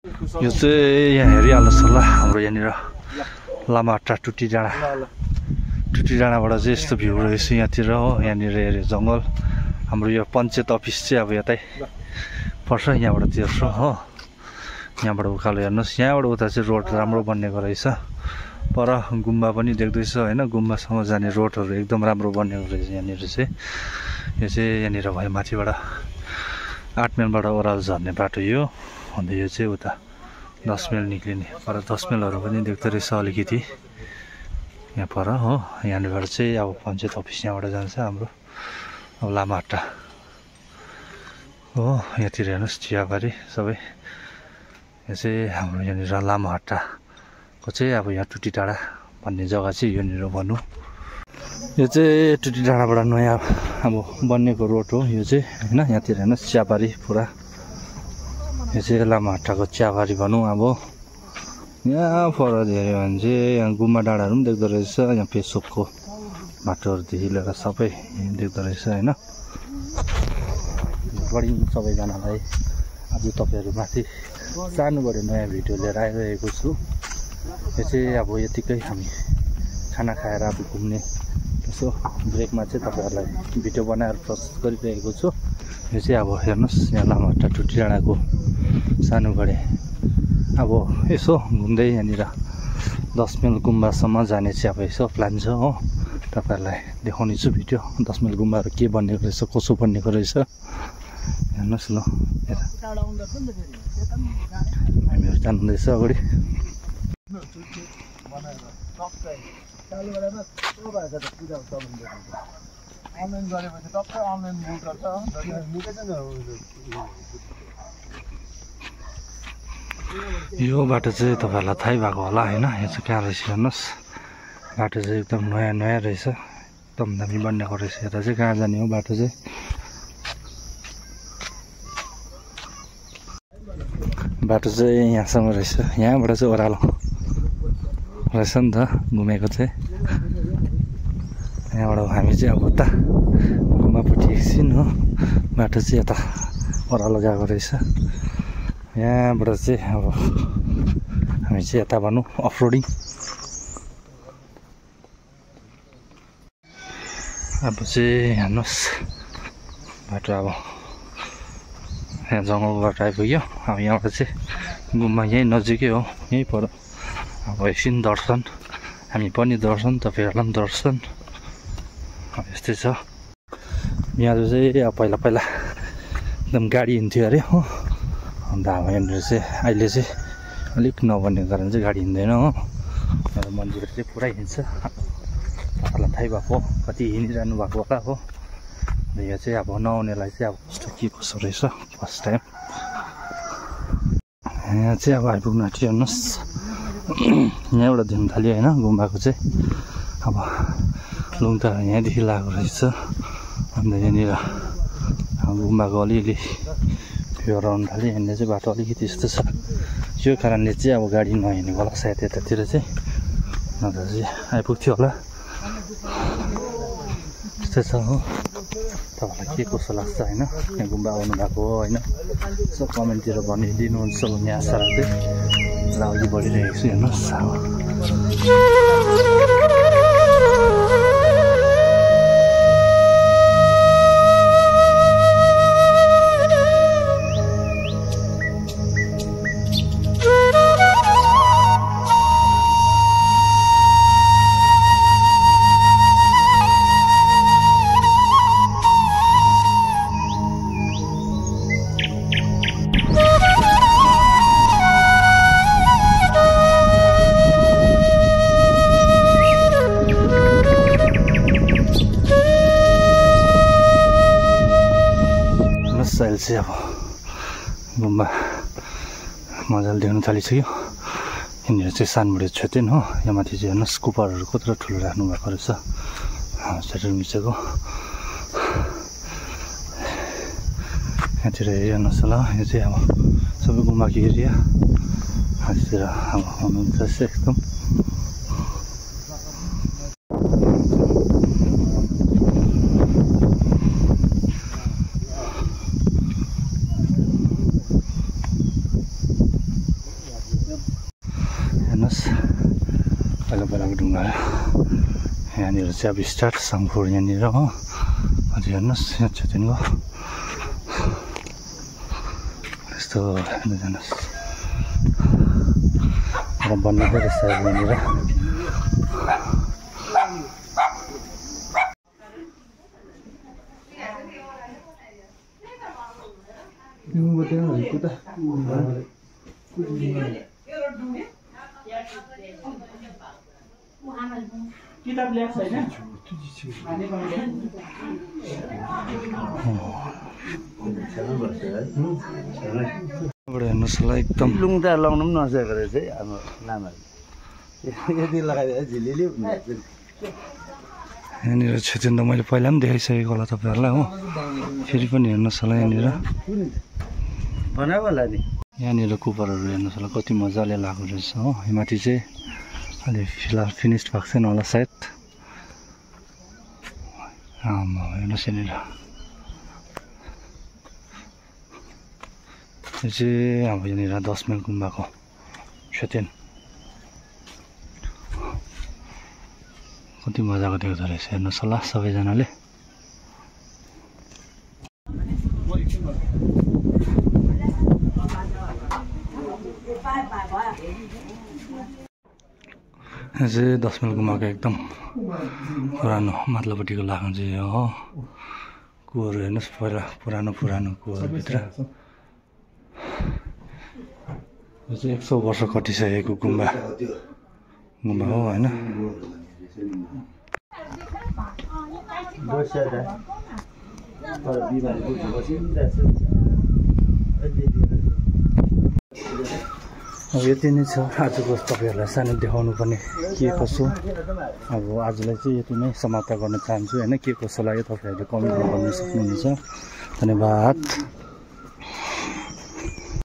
यो चाहिँ यहाँ हेरिहाल्नुहोस् होला हाम्रो यहाँनिर लामाहट्टा टुटी डाँडाबाट चाहिँ यस्तो भ्यू रहेछ यहाँतिर हो। यहाँनिर हेऱ्यो जङ्गल हाम्रो यो पञ्चायत अफिस चाहिँ अब यतै पर्छ यहाँबाट तेर्छ हो। यहाँबाट उकालो हेर्नुहोस् यहाँबाट उता चाहिँ रोड राम्रो बनिएको रहेछ। पर गुम्बा पनि देख्दैछ होइन गुम्बासम्म जाने रोडहरू एकदम राम्रो बनिएको रहेछ यहाँनिर चाहिँ। यो चाहिँ यहाँनिर भयो माथिबाट 8 माइलबाट ओह्रालो झर्ने बाटो यो अन्त यो चाहिँ उता 10 माइल निक्लिने पर 10 माइलहरू पनि देख्दो रहेछ अलिकति यहाँ पर हो। यहाँनिर चाहिँ अब पञ्चायत अफिस यहाँबाट जान्छ हाम्रो अब लामाहट्टा हो। यहाँतिर हेर्नुहोस् चियाबारी सबै यो चाहिँ हाम्रो यहाँनिर लामाहट्टाको चाहिँ अब यहाँ टुटी डाँडा भन्ने जग्गा चाहिँ यहाँनिर भनौँ। यो चाहिँ टुटी डाँडाबाट नयाँ अब बनिएको रोड हो यो चाहिँ होइन। यहाँतिर हेर्नुहोस् चियाबारी पुरा यो चाहिँ लामाहट्टाको चियाबारी भनौँ। अब यहाँ पर हेऱ्यो भने चाहिँ यहाँ गुम्बा डाँडाहरू पनि देख्दो रहेछ। यहाँ पेसोकको बाटोहरूदेखि लिएर सबै देख्दो रहेछ होइन। बढी सबैजनालाई आज तपाईँहरू माथि जानुपर्यो नयाँ भिडियो लिएर आइरहेको छु। यो चाहिँ अब यतिकै हामी खाना खाएर अब घुम्ने यसो ब्रेकमा चाहिँ तपाईँहरूलाई भिडियो बनाएर प्रस्तुत गरिरहेको छु। यो चाहिँ अब हेर्नुहोस् यहाँ लामाहट्टा टुटी डाँडाको सानुगढे अब यसो घुम्दै यहाँनिर 10 माइल गुम्बासम्म जाने चाहिँ अब यसो प्लान छ हो। तपाईँहरूलाई देखाउने छु भिडियो 10 माइल गुम्बाहरू के बनिएको रहेछ कसो बनिएको रहेछ हेर्नुहोस् ल। हामीहरू जानुहुँदैछ अगाडि। यो बाटो चाहिँ तपाईँहरूलाई थाहै भएको होला होइन। यो चाहिँ कहाँ रहेछ हेर्नुहोस् बाटो चाहिँ एकदम नयाँ रहेछ एकदम दामी बनिएको रहेछ। यता चाहिँ कहाँ जाने हो बाटो चाहिँ यहाँसम्म रहेछ। यहाँबाट चाहिँ ओह्रालो रहेछ नि त घुमेको चाहिँ। यहाँबाट हामी चाहिँ अब उता गुम्बापट्टि एकछिन हो बाटो चाहिँ यता ओह्रालो गएको रहेछ। यहाँबाट चाहिँ अब हामी चाहिँ यता भनौँ अफरोडिङ। अब चाहिँ हेर्नुहोस् बाटो अब यहाँ जङ्गलको बाटो आइपुग्यो। अब यहाँबाट चाहिँ गुम्बा यहीँ नजिकै हो यहीँ पर। अब एकछिन दर्शन हामी पनि दर्शन तपाईँहरूलाई पनि दर्शन अब यस्तै छ। यहाँ चाहिँ अब पहिला एकदम गाडी हिँड्थ्यो अरे हो। अन्त अब यहाँनिर चाहिँ अहिले चाहिँ अलिक नबनेको कारण चाहिँ गाडी हिँड्दैन हो। मन्दिर चाहिँ पुरै हिँड्छ तपाईँलाई थाहै भएको कति हिँडिरहनु भएको होला हो। यो चाहिँ अब नआउनेलाई चाहिँ अब कस्तो के कसो रहेछ फर्स्ट टाइम। यहाँ चाहिँ अब आइपुग्नु आँट्यो हेर्नुहोस् यहाँबाट दिन थाल्यो होइन गुम्बाको चाहिँ। अब लुङ त यहाँदेखि लागेको रहेछ। अन्त यहाँनिर गुम्बाको अलिअलि भ्यू आउनु थाल्यो। यहाँनिर चाहिँ बाटो अलिकति यस्तो छ यो कारणले चाहिँ अब गाडी नहिँडेको होला सायद यतातिर चाहिँ नत्र चाहिँ आइपुग्थ्यो होला त्यस्तै छ हो। तपाईँलाई के कसो लाग्छ होइन यहाँ गुम्बा आउनु भएको हो होइन यसो कमेन्टतिर भनिदिनुहुन्छ भन्ने आशा राख्दै र अघि बढिरहेको छु हेर्नुहोस् अब। अहिले चाहिँ अब गुम्बा मजाले देख्न थालिसक्यो। यहाँनिर चाहिँ सानबुढे छोतेन हो। यहाँ माथि चाहिँ हेर्नुहोस् कुपरहरू कत्रो ठुलो राख्नु भएको रहेछ सेटर मिचेको। यहाँतिर हेर्नुहोस् होला यो चाहिँ अब सबै गुम्बाको एरिया। यहाँतिर अब हुनुहुन्छ एकदम बेलाको ढुङ्गा यहाँनिर चाहिँ अब स्टार्ट सङ्खुर यहाँनिर हो अझै हेर्नुहोस् यहाँ छ त्यहाँको यस्तो हेर्नु जानुहोस् र बन्नको रहेछ यहाँनिर किताब ल्याएको छैन हेर्नुहोस् होला एकदम लुङ त लाउनु पनि नसकेको रहेछ है हाम्रो लामाले यति लगाइदिए झिलिली यहाँनिर क्षेत्र त मैले पहिला पनि देखाइसकेको होला तपाईँहरूलाई हो फेरि पनि हेर्नुहोस् होला यहाँनिर बनाएको होला नि यहाँनिर कुपरहरू हेर्नुहोस् होला कति मजाले लागेको रहेछ हो माथि चाहिँ अहिले फिलहाल फिनिस्ड भएको छैन होला सायद हेर्नुहोस् यहाँनिर यो चाहिँ अब यहाँनिर 10 माइल गुम्बाको क्षतिन कति मजाको देख्दो रहेछ हेर्नुहोस् होला सबैजनाले यहाँ चाहिँ 10 माइल गुम्बाको एकदम पुरानो माथिल्लोपट्टिको लाग्नु चाहिँ हो कुवाहरू हेर्नुहोस् पहिला पुरानो कुवाहरूभित्र यो चाहिँ 100 वर्ष कटिसकेको गुम्बा हो होइन अब यति नै छ आजको तपाईँहरूलाई सानो देखाउनु पर्ने के कसो अब आजलाई चाहिँ यति नै समाप्त गर्न चाहन्छु होइन के कसो लाग्यो तपाईँहरूले कमेन्टमा भन्न सक्नुहुनेछ धन्यवाद।